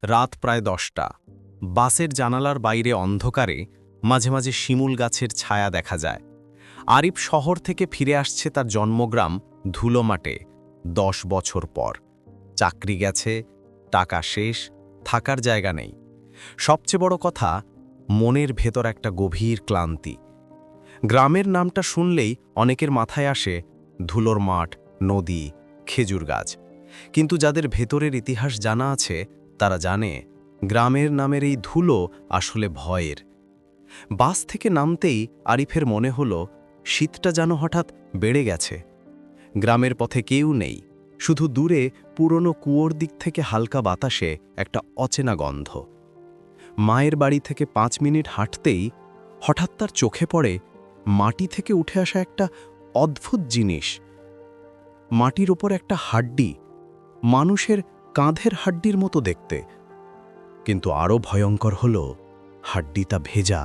রাত প্রায় 10টা। বাসের জানালার বাইরে অন্ধকারে মাঝে মাঝে শিমুল গাছের ছায়া দেখা যায়। আরিফ শহর থেকে ফিরে আসছে তার জন্মগ্রাম ধুলোমাটে 10 বছর পর। চাকরি গেছে, টাকা শেষ, থাকার জায়গা নেই। সবচেয়ে বড় কথা, মনের ভেতর একটা গভীর ক্লান্তি। গ্রামের নামটা শুনলেই অনেকের মাথায় আসে ধুলোর মাঠ, নদী, খেজুর গাছ। কিন্তু যাদের ভেতরের ইতিহাস জানা আছে তারা জানে গ্রামের নামের এই ধুলো আসলে ভয়ের। বাস থেকে নামতেই আরিফের মনে হলো শীতটা যেন হঠাৎ বেড়ে গেছে। গ্রামের পথে কেউ নেই, শুধু দূরে পুরনো কুয়োর দিক থেকে হালকা বাতাসে একটা অচেনা গন্ধ। মায়ের বাড়ি থেকে 5 মিনিট হাঁটতেই হঠাৎ তার চোখে পড়ে মাটি থেকে উঠে আসা একটা অদ্ভুত জিনিস। মাটির ওপর একটা হাড্ডি, মানুষের কাঁধের হাড্ডির মতো দেখতে। কিন্তু আরও ভয়ঙ্কর হলো হাড্ডিটা ভেজা,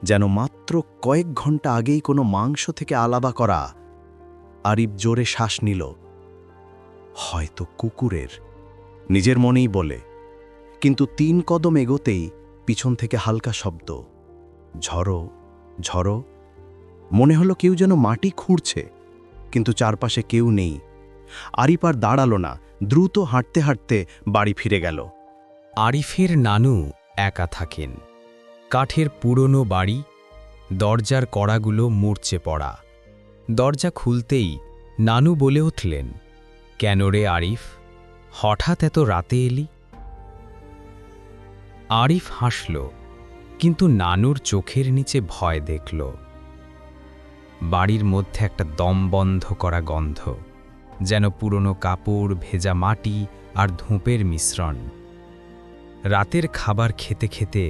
যেন মাত্র কয়েক ঘন্টা আগেই কোনো মাংস থেকে আলাদা করা। আরিফ জোরে শ্বাস নিল। হয়তো কুকুরের, নিজের মনেই বলে। কিন্তু 3 কদম এগোতেই পিছন থেকে হালকা শব্দ, ঝড়ো ঝড়ো। মনে হলো কেউ যেন মাটি খুঁড়ছে, কিন্তু চারপাশে কেউ নেই। আরিফ আর দাঁড়ালো না, দ্রুত হাঁটতে হাঁটতে বাড়ি ফিরে গেল। আরিফের নানু একা থাকেন। কাঠের পুরনো বাড়ি, দরজার কড়াগুলো মূর্ছে পড়া। দরজা খুলতেই নানু বলে উঠলেন, কেন রে আরিফ, হঠাৎ এত রাতে এলি? আরিফ হাসল, কিন্তু নানুর চোখের নিচে ভয় দেখল। বাড়ির মধ্যে একটা দম বন্ধ করা গন্ধ, যেন পুরনো কাপড়, ভেজা মাটি আর ধূপের মিশ্রণ। রাতের খাবার খেতে খেতে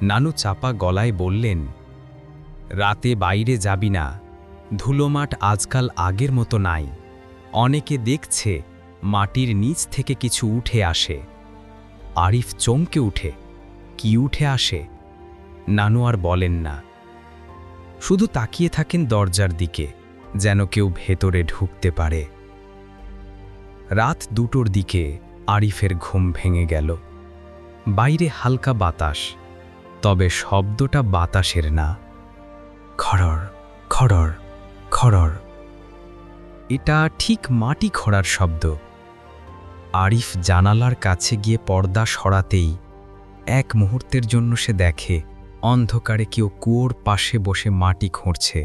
নানু চাপা গলায় বললেন, রাতে বাইরে যাবি না, ধুলোমাঠ আজকাল আগের মতো নাই। অনেকে দেখছে মাটির নিচ থেকে কিছু উঠে আসে। আরিফ চমকে উঠে, কি উঠে আসে? নানু আর বলেন না, শুধু তাকিয়ে থাকেন দরজার দিকে, যেন কেউ ভেতরে ঢুকতে পারে। রাত 2টোর দিকে আরিফের ঘুম ভেঙে গেল। বাইরে হালকা বাতাস, তবে শব্দটা বাতাসের না, খড়র খড়র খড়র। এটা ঠিক মাটি খড়ার শব্দ। আরিফ জানালার কাছে গিয়ে পর্দা সরাতেই এক মুহূর্তের জন্য সে দেখে অন্ধকারে কেউ কুয়োর পাশে বসে মাটি খুঁড়ছে।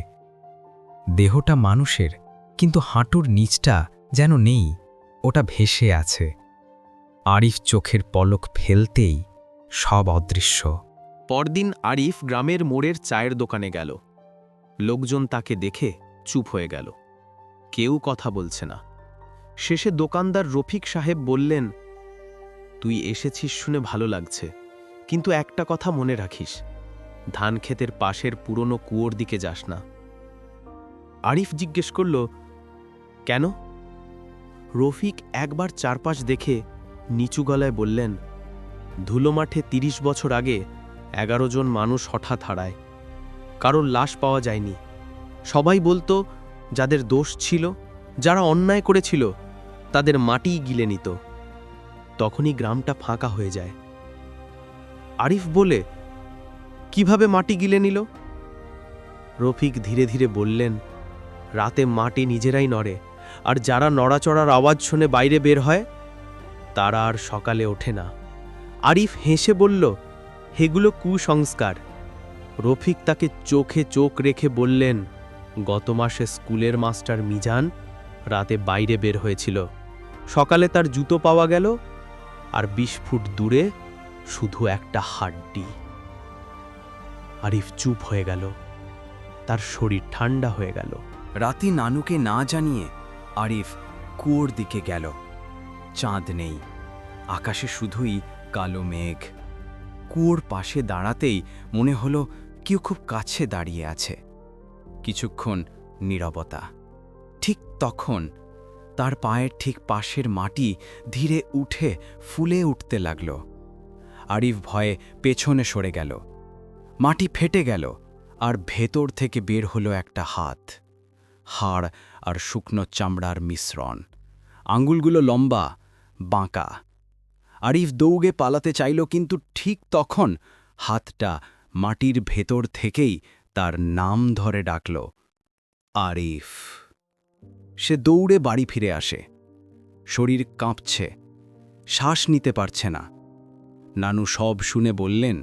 দেহটা মানুষের, কিন্তু হাঁটুর নিচটা যেন নেই, ওটা ভেসে আছে। আরিফ চোখের পলক ফেলতেই সব অদৃশ্য। পরদিন আরিফ গ্রামের মোড়ের চায়ের দোকানে গেল। লোকজন তাকে দেখে চুপ হয়ে গেল, কেউ কথা বলছে না। শেষে দোকানদার রফিক সাহেব বললেন, তুই এসেছিস শুনে ভালো লাগছে, কিন্তু একটা কথা মনে রাখিস, ধান ক্ষেতের পাশের পুরনো কুয়োর দিকে যাস না। আরিফ জিজ্ঞেস করল, কেন? রফিক একবার চারপাশ দেখে নিচু গলায় বললেন, ধুলোমাঠে 30 বছর আগে 11 জন মানুষ হঠাৎ হারায়। কারোর লাশ পাওয়া যায়নি। সবাই বলতো যাদের দোষ ছিল, যারা অন্যায় করেছিল, তাদের মাটিই গিলে নিত। তখনই গ্রামটা ফাঁকা হয়ে যায়। আরিফ বলে, কিভাবে মাটি গিলে নিল? রফিক ধীরে ধীরে বললেন, রাতে মাটি নিজেরাই নড়ে, আর যারা নড়াচড়ার আওয়াজ শুনে বাইরে বের হয় তারা আর সকালে ওঠে না। আরিফ হেসে বলল, হেগুলো কুসংস্কার। রফিক তাকে চোখে চোখ রেখে বললেন, গত মাসে স্কুলের মাস্টার মিজান রাতে বাইরে বের হয়েছিল। সকালে তার জুতো পাওয়া গেল, আর 20 ফুট দূরে শুধু একটা হাড্ডি। আরিফ চুপ হয়ে গেল, তার শরীর ঠান্ডা হয়ে গেল। রাতে নানুকে না জানিয়ে আরিফ কুয়োর দিকে গেল। চাঁদ নেই, আকাশে শুধুই কালো মেঘ। কুয়োর পাশে দাঁড়াতেই মনে হলো কেউ খুব কাছে দাঁড়িয়ে আছে। কিছুক্ষণ নীরবতা। ঠিক তখন তার পায়ের ঠিক পাশের মাটি ধীরে উঠে ফুলে উঠতে লাগল। আরিফ ভয়ে পেছনে সরে গেল। মাটি ফেটে গেল, আর ভেতর থেকে বের হলো একটা হাত। হাড় আর শুকনো চামড়ার মিশ্রণ। আঙুলগুলো লম্বা, বাঁকা। আরিফ দৌড়ে পালাতে চাইল, কিন্তু ঠিক তখন হাতটা মাটির ভেতর থেকেই তার নাম ধরে ডাকল, আরিফ। সে দৌড়ে বাড়ি ফিরে আসে। শরীর কাঁপছে, শ্বাস নিতে পারছে না। নানু সব শুনে বললেন,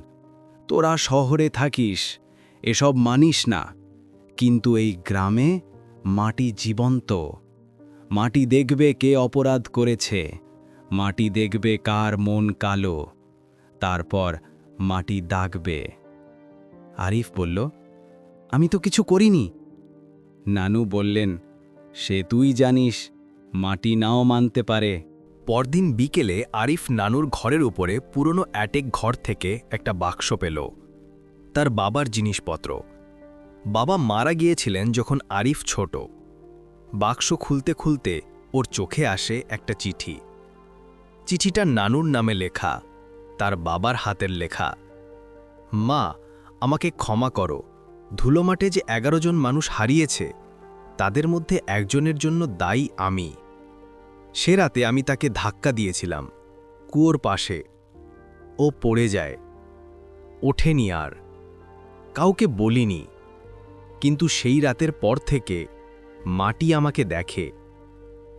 তোরা শহরে থাকিস, এসব মানিস না, কিন্তু এই গ্রামে মাটি জীবন্ত। মাটি দেখবে কে অপরাধ করেছে, মাটি দেখবে কার মন কালো, তারপর মাটি ডাকবে। আরিফ বলল, আমি তো কিছু করিনি। নানু বললেন, সে তুই জানিস, মাটি নাও মানতে পারে। পরদিন বিকেলে আরিফ নানুর ঘরের উপরে পুরনো অ্যাটেক ঘর থেকে একটা বাক্স পেল। তার বাবার জিনিসপত্র। বাবা মারা গিয়েছিলেন যখন আরিফ ছোট। বাক্স খুলতে খুলতে ওর চোখে আসে একটা চিঠি। চিঠিটা নানুর নামে লেখা, তার বাবার হাতের লেখা। মা, আমাকে ক্ষমা করো। ধুলোমাটে যে 11 জন মানুষ হারিয়েছে, তাদের মধ্যে একজনের জন্য দায়ী আমি। সে রাতে আমি তাকে ধাক্কা দিয়েছিলাম কুয়োর পাশে। ও পড়ে যায়, ওঠেনি আর। কাউকে বলিনি, কিন্তু সেই রাতের পর থেকে মাটি আমাকে দেখে।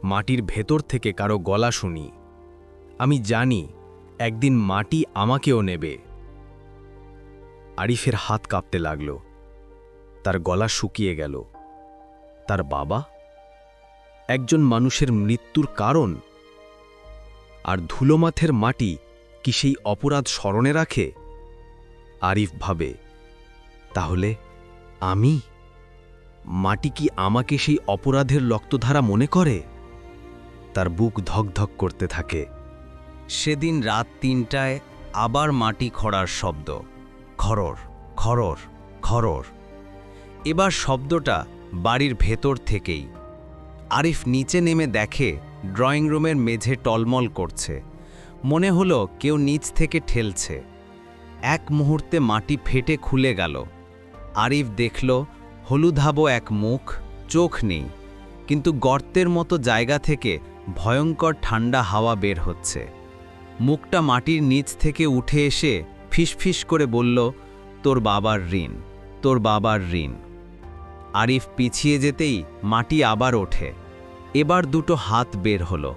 মাটির ভেতর থেকে কারো গলা শুনি। আমি জানি একদিন মাটি আমাকেও নেবে। আরিফের হাত কাঁপতে লাগল, তার গলা শুকিয়ে গেল। তার বাবা একজন মানুষের মৃত্যুর কারণ, আর ধুলোমাথের মাটি কি সেই অপরাধ স্মরণে রাখে? আরিফ ভাবে, তাহলে আমি? মাটি কি আমাকে সেই অপরাধের রক্তধারা মনে করে? তার বুক ধকধক করতে থাকে। সেদিন রাত 3টায় আবার মাটি খড়ার শব্দ, খরর খরর খরর। এবার শব্দটা বাড়ির ভেতর থেকেই। আরিফ নিচে নেমে দেখে ড্রয়িং রুমের মেঝে টলমল করছে। মনে হলো কেউ নিচ থেকে ঠেলছে। এক মুহূর্তে মাটি ফেটে খুলে গেল। আরিফ দেখল হলুদাভ এক মুখ, চোখ নেই, কিন্তু গর্তের মতো জায়গা থেকে ভয়ঙ্কর ঠান্ডা হাওয়া বের হচ্ছে। মুখটা মাটির নিচ থেকে উঠে এসে ফিসফিস করে বলল, তোর বাবার ঋণ, তোর বাবার ঋণ। আরিফ পিছিয়ে যেতেই মাটি আবার ওঠে। এবার দুটো হাত বের হলো,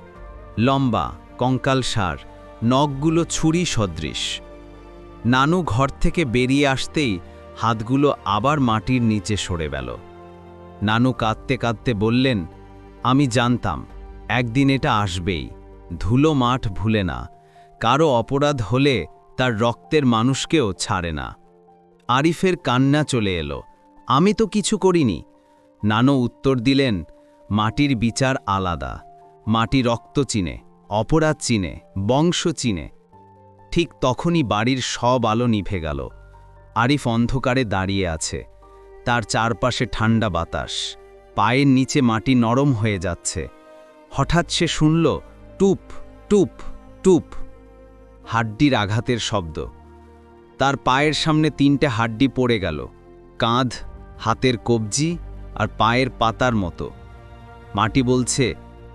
লম্বা, কঙ্কালসার, নখগুলো ছুরি সদৃশ। নানু ঘর থেকে বেরিয়ে আসতেই হাতগুলো আবার মাটির নিচে সরে গেল। নানু কাঁদতে কাঁদতে বললেন, আমি জানতাম একদিন এটা আসবেই। ধুলো মাঠ ভুলে না, কারো অপরাধ হলে তার রক্তের মানুষকেও ছাড়ে না। আরিফের কান্না চলে এলো, আমি তো কিছু করিনি। নানু উত্তর দিলেন, মাটির বিচার আলাদা। মাটি রক্ত চিনে, অপরাধ চিনে, বংশ চিনে। ঠিক তখনই বাড়ির সব আলো নিভে গেল। আরিফ অন্ধকারে দাঁড়িয়ে আছে, তার চারপাশে ঠান্ডা বাতাস, পায়ের নিচে মাটি নরম হয়ে যাচ্ছে। হঠাৎ সে শুনল টুপ টুপ টুপ, হাড্ডির আঘাতের শব্দ। তার পায়ের সামনে 3টে হাড্ডি পড়ে গেল, কাঁধ, হাতের কবজি আর পায়ের পাতার মতো। মাটি বলছে,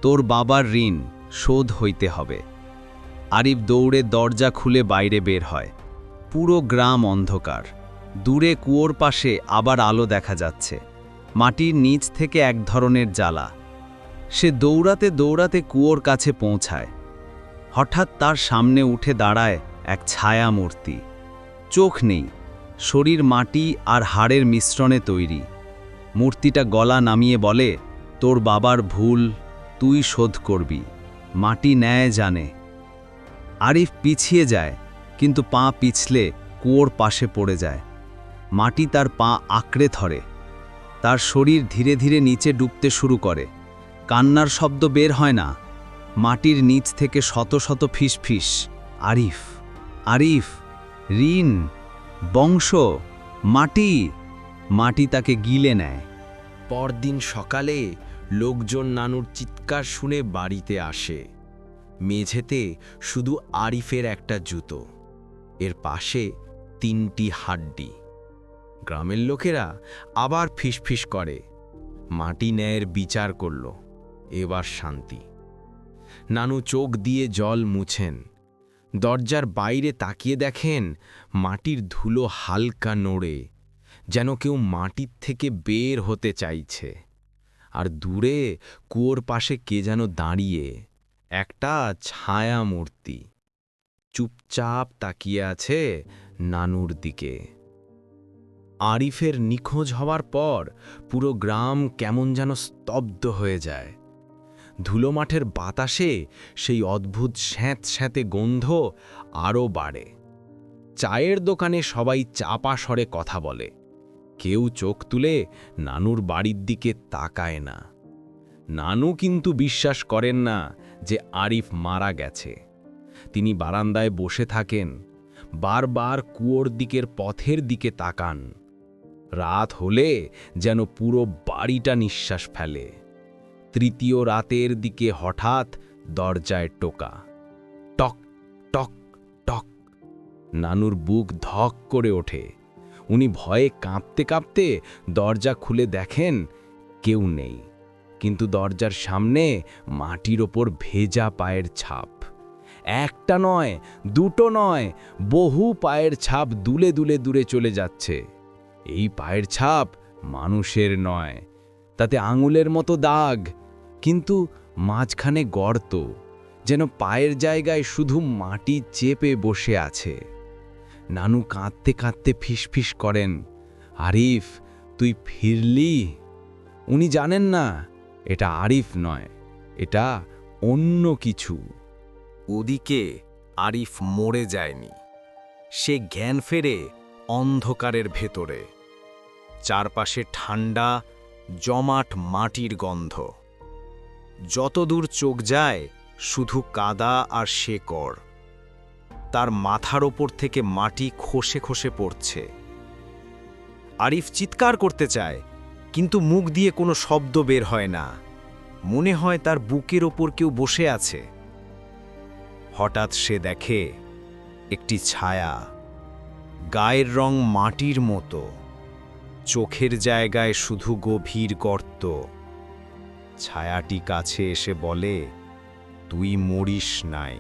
তোর বাবার ঋণ শোধ হইতে হবে। আরিফ দৌড়ে দরজা খুলে বাইরে বের হয়। পুরো গ্রাম অন্ধকার। দূরে কুয়োর পাশে আবার আলো দেখা যাচ্ছে। মাটির নিচ থেকে এক ধরনের জ্বালা। সে দৌড়াতে দৌড়াতে কুয়োর কাছে পৌঁছায়। হঠাৎ তার সামনে উঠে দাঁড়ায় এক ছায়া মূর্তি। চোখ নেই, শরীর মাটি আর হাড়ের মিশ্রণে তৈরি। মূর্তিটা গলা নামিয়ে বলে, তোর বাবার ভুল তুই শোধ করবি, মাটি ন্যায় জানে। আরিফ পিছিয়ে যায়, কিন্তু পা পিছলে কুয়োর পাশে পড়ে যায়। মাটি তার পা আঁকড়ে ধরে। তার শরীর ধীরে ধীরে নিচে ডুবতে শুরু করে। কান্নার শব্দ বের হয় না। মাটির নিচ থেকে শত শত ফিসফিস, আরিফ, আরিফ, ঋণ, বংশ, মাটি। মাটি তাকে গিলে নেয়। পরদিন সকালে লোকজন নানুর চিৎকার শুনে বাড়িতে আসে। মেঝেতে শুধু আরিফের একটা জুতো, এর পাশে 3টি হাড্ডি। গ্রামের লোকেরা আবার ফিসফিস করে, মাটি ন্যায়ের বিচার করল, এবার শান্তি। নানু চোখ দিয়ে জল মুছেন, দরজার বাইরে তাকিয়ে দেখেন মাটির ধুলো হালকা নড়ে, যেন কেউ মাটির থেকে বের হতে চাইছে। আর দূরে কুয়োর পাশে কে যেন দাঁড়িয়ে, একটা ছায়া মূর্তি, চুপচাপ তাকিয়ে আছে নানুর দিকে। আরিফের নিখোঁজ হওয়ার পর পুরো গ্রাম কেমন যেন স্তব্ধ হয়ে যায়। ধুলো মাঠের বাতাসে সেই অদ্ভুত স্যাঁতস্যাঁতে গন্ধ আরও বাড়ে। চায়ের দোকানে সবাই চাপা স্বরে কথা বলে, কেউ চোখ তুলে নানুর বাড়ির দিকে তাকায় না। নানু কিন্তু বিশ্বাস করেন না যে আরিফ মারা গেছে। তিনি বারান্দায় বসে থাকেন, বারবার কুয়োর দিকের পথের দিকে তাকান। রাত হলে যেন পুরো বাড়িটা নিঃশ্বাস ফেলে। তৃতীয় রাতের দিকে হঠাৎ দরজায় টোকা, টক টক টক। নানুর বুক ধক করে ওঠে। উনি ভয়ে কাঁপতে কাঁপতে দরজা খুলে দেখেন কেউ নেই, কিন্তু দরজার সামনে মাটির ওপর ভেজা পায়ের ছাপ। একটা নয়, দুটো নয়, বহু পায়ের ছাপ দুলে দুলে দূরে চলে যাচ্ছে। এই পায়ের ছাপ মানুষের নয়, তাতে আঙুলের মতো দাগ, কিন্তু মাঝখানে গর্ত, যেন পায়ের জায়গায় শুধু মাটি চেপে বসে আছে। নানু কাঁদতে কাঁদতে ফিসফিস করেন, আরিফ তুই ফিরলি। উনি জানেন না এটা আরিফ নয়, এটা অন্য কিছু। ওদিকে আরিফ মরে যায়নি, সে জ্ঞান ফেরে অন্ধকারের ভেতরে। চারপাশে ঠান্ডা জমাট মাটির গন্ধ, যতদূর চোখ যায় শুধু কাদা আর শেকড়। তার মাথার ওপর থেকে মাটি খসে খসে পড়ছে। আরিফ চিৎকার করতে চায়, কিন্তু মুখ দিয়ে কোনো শব্দ বের হয় না। মনে হয় তার বুকের ওপর কেউ বসে আছে। হঠাৎ সে দেখে একটি ছায়া, গায়ের রং মাটির মতো, চোখের জায়গায় শুধু গভীর গর্ত। ছায়াটি কাছে এসে বলে, তুই মরিস নাই,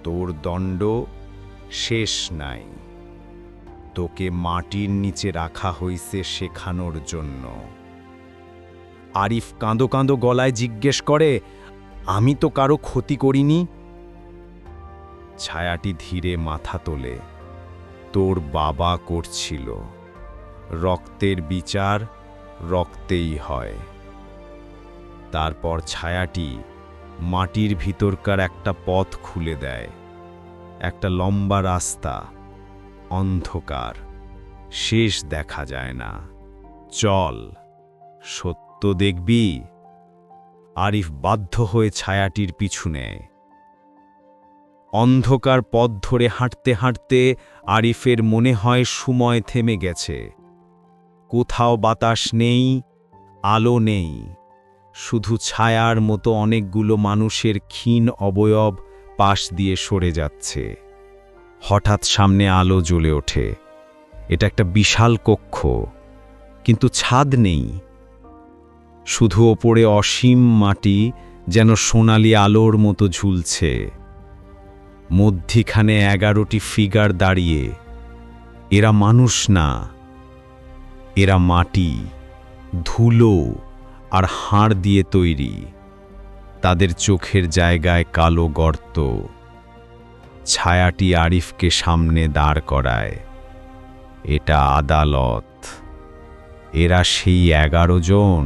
তোর দণ্ড শেষ নাই, তোকে মাটির নিচে রাখা হইছে শেখানোর জন্য। আরিফ কাঁদো কাঁদো গলায় জিজ্ঞেস করে, আমি তো কারো ক্ষতি করিনি। ছায়াটি ধীরে মাথা তোলে, তোর বাবা করছিল। রক্তের বিচার রক্তেই হয়। তারপর ছায়াটি মাটির ভিতরকার একটা পথ খুলে দেয়, একটা লম্বা রাস্তা, অন্ধকার, শেষ দেখা যায় না। চল, সত্য দেখবি। আরিফ বাধ্য হয়ে ছায়াটির পিছু নেয়। অন্ধকার পথ ধরে হাঁটতে হাঁটতে আরিফের মনে হয় সময় থেমে গেছে। কোথাও বাতাস নেই, আলো নেই, শুধু ছায়ার মতো অনেকগুলো মানুষের ক্ষীণ অবয়ব পাশ দিয়ে সরে যাচ্ছে। হঠাৎ সামনে আলো জ্বলে ওঠে। এটা একটা বিশাল কক্ষ, কিন্তু ছাদ নেই, শুধু ওপরে অসীম মাটি যেন সোনালি আলোর মতো ঝুলছে। মধ্যিখানে 11টি ফিগার দাঁড়িয়ে। এরা মানুষ না, এরা মাটি, ধুলো আর হাড় দিয়ে তৈরি। তাদের চোখের জায়গায় কালো গর্ত। ছায়াটি আরিফকে সামনে দাঁড় করায়। এটা আদালত। এরা সেই 11 জন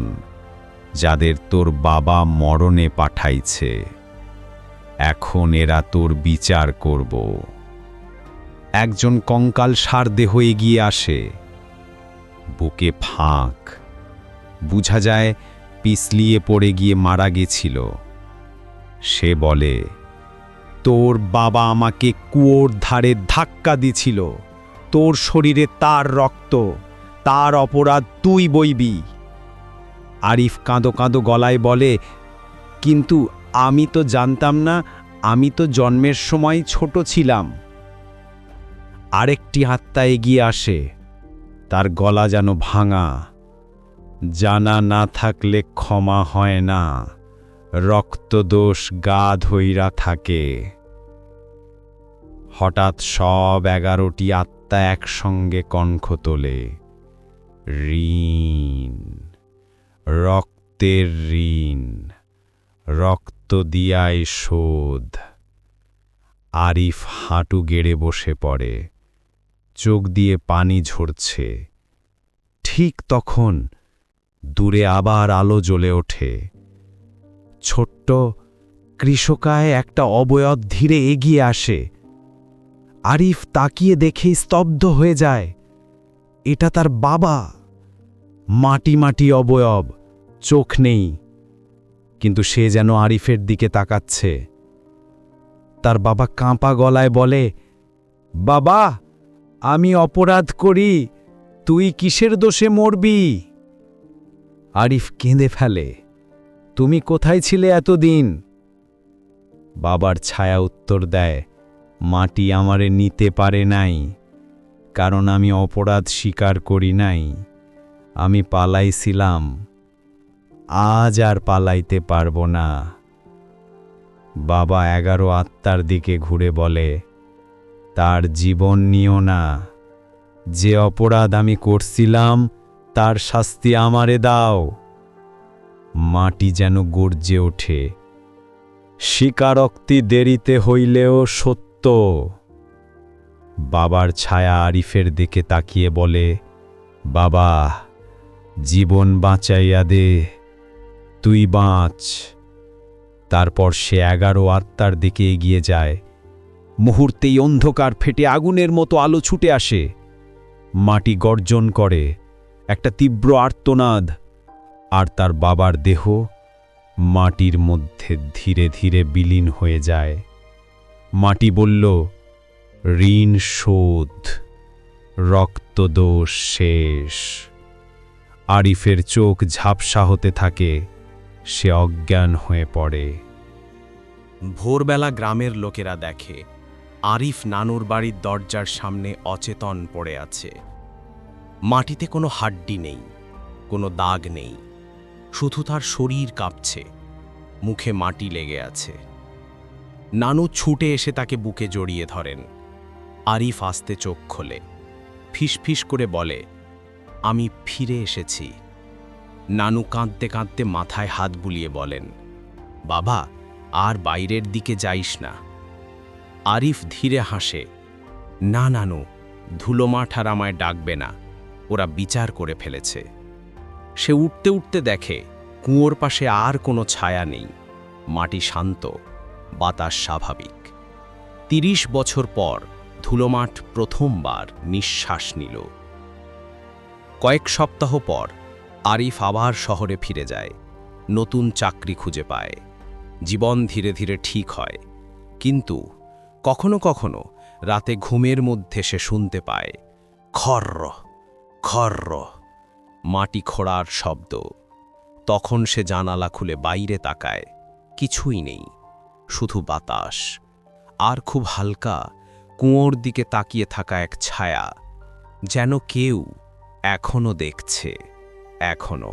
যাদের তোর বাবা মরণে পাঠাইছে। এখন এরা তোর বিচার করব। একজন কঙ্কাল সার দেহ এগিয়ে আসে, বুকে ফাঁক, বুঝা যায় পিছলিয়ে পড়ে গিয়ে মারা গেছিল। সে বলে, তোর বাবা আমাকে কুয়োর ধারে ধাক্কা দিছিল, তোর শরীরে তার রক্ত, তার অপরাধ তুই বইবি। আরিফ কাঁদো কাঁদো গলায় বলে, কিন্তু আমি তো জানতাম না, আমি তো জন্মের সময় ছোট ছিলাম। আরেকটি আত্মা এগিয়ে আসে, তার গলা যেন ভাঙা। জানা না থাকলে ক্ষমা হয় না, রক্তদোষ গা ধইরা থাকে। হঠাৎ সব 11টি আত্মা একসঙ্গে কণ্ঠ তোলে, ঋণ, রক্তের ঋণ, রক্ত দিয়াই শোধ। আরিফ হাঁটু গেড়ে বসে পড়ে, চোখ দিয়ে পানি ঝরছে। ঠিক তখন দূরে আবার আলো জ্বলে ওঠে। ছোট্ট কৃষকায় একটা অবয়ব ধীরে এগিয়ে আসে। আরিফ তাকিয়ে দেখে স্তব্ধ হয়ে যায়। এটা তার বাবা। মাটি মাটি অবয়ব, চোখ নেই, কিন্তু সে যেন আরিফের দিকে তাকাচ্ছে। তার বাবা কাঁপা গলায় বলে, বাবা, আমি অপরাধ করি, তুই কিসের দোষে মরবি? আরিফ কেঁদে ফেলে, তুমি কোথায় ছিলে এতদিন? বাবার ছায়া উত্তর দেয়, মাটি আমারে নিতে পারে নাই, কারণ আমি অপরাধ স্বীকার করি নাই। আমি পালাইছিলাম, আজ আর পালাইতে পারব না। বাবা 11 আত্মার দিকে ঘুরে বলে, তার জীবন নিও না। যে অপরাধ আমি করছিলাম তার শাস্তি আমারে দাও। মাটি যেন গর্জে ওঠে, স্বীকারোক্তি দেরিতে হইলেও সত্য। বাবার ছায়া আরিফের দিকে তাকিয়ে বলে, বাবা, জীবন বাঁচাইয়া দে, তুই বাঁচ। তারপর সে 11 আত্মার দিকে এগিয়ে যায়। মুহূর্তেই অন্ধকার ফেটে আগুনের মতো আলো ছুটে আসে। মাটি গর্জন করে, একটা তীব্র আর্তনাদ, আর তার বাবার দেহ মাটির মধ্যে ধীরে ধীরে বিলীন হয়ে যায়। মাটি বলল, ঋণ শোধ, রক্তদোষ শেষ। আরিফের চোখ ঝাপসা হতে থাকে, সে অজ্ঞান হয়ে পড়ে। ভোরবেলা গ্রামের লোকেরা দেখে আরিফ নানুর বাড়ির দরজার সামনে অচেতন পড়ে আছে। মাটিতে কোনো হাড্ডি নেই, কোনো দাগ নেই, শুধু তার শরীর কাঁপছে, মুখে মাটি লেগে আছে। নানু ছুটে এসে তাকে বুকে জড়িয়ে ধরেন। আরিফ আস্তে চোখ খোলে, ফিসফিস করে বলে, আমি ফিরে এসেছি। নানু কাঁদতে কাঁদতে মাথায় হাত বুলিয়ে বলেন, বাবা, আর বাইরের দিকে যাইস না। আরিফ ধীরে হাসে, না নানু, ধুলোমাঠ আর আমায় ডাকবে না, ওরা বিচার করে ফেলেছে। সে উঠতে উঠতে দেখে কুয়োর পাশে আর কোনো ছায়া নেই, মাটি শান্ত, বাতাস স্বাভাবিক। 30 বছর পর ধুলোমাঠ প্রথমবার নিঃশ্বাস নিল। কয়েক সপ্তাহ পর আরিফ আবার শহরে ফিরে যায়, নতুন চাকরি খুঁজে পায়। জীবন ধীরে ধীরে ঠিক হয়, কিন্তু কখনো কখনো রাতে ঘুমের মধ্যে সে শুনতে পায় খর্র খর্র, মাটি খোঁড়ার শব্দ। তখন সে জানালা খুলে বাইরে তাকায়, কিছুই নেই, শুধু বাতাস আর খুব হালকা কুয়োর দিকে তাকিয়ে থাকা এক ছায়া, যেন কেউ এখনো দেখছে, এখনো।